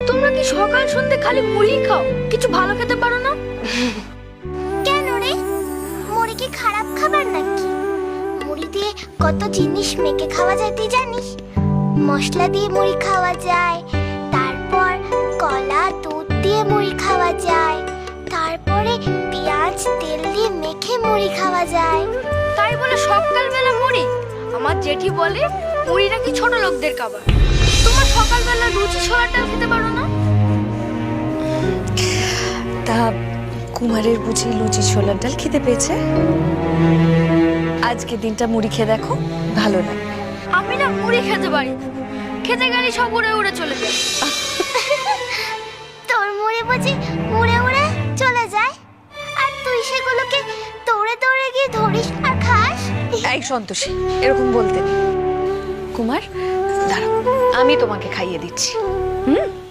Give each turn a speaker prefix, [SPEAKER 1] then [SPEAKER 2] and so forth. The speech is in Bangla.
[SPEAKER 1] তোমরা কি সকাল সন্ধ্যে খালি মুড়ি খাও, কিছু ভালো খেতে পারো না?
[SPEAKER 2] কেন রে, মুড়ি কি খারাপ খাবার নাকি? মুড়ি দিয়ে কত জিনিস মেখে খাওয়া যায় তুই জানিস? মশলা দিয়ে মুড়ি খাওয়া যায়, তারপর কলা দুধ দিয়ে মুড়ি খাওয়া যায়, তারপরে পেঁয়াজ তেল দিয়ে মেখে মুড়ি খাওয়া যায়।
[SPEAKER 1] তাই বলে সকালবেলা মুড়ি? আমার জেঠি বলে মুড়ি নাকি ছোট লোকদের খাবার। তোমার সকালবেলা লুচি ছোলার ডাল খেতে পারো না?
[SPEAKER 3] তা কুমারের বুঝি লুচি ছোলার ডাল খেতে পেয়েছে। আজকে দিনটা মুড়ি খেয়ে দেখো, ভালো লাগবে।
[SPEAKER 1] আমি না মুড়ি খেতে পারি না, খেতে গেলে সব উড়ে উড়ে চলে যায়।
[SPEAKER 2] তোর মুড়ি বুঝি উড়ে উড়ে চলে যায়, আর তুই সেগুলোকে দৌড়ে দৌড়ে গিয়ে ধরিস আর খাস?
[SPEAKER 3] এই সন্তোষী, এরকম বলতে নেই। কুমার দাঁড়াও, আমি তোমাকে খাইয়ে দিচ্ছি।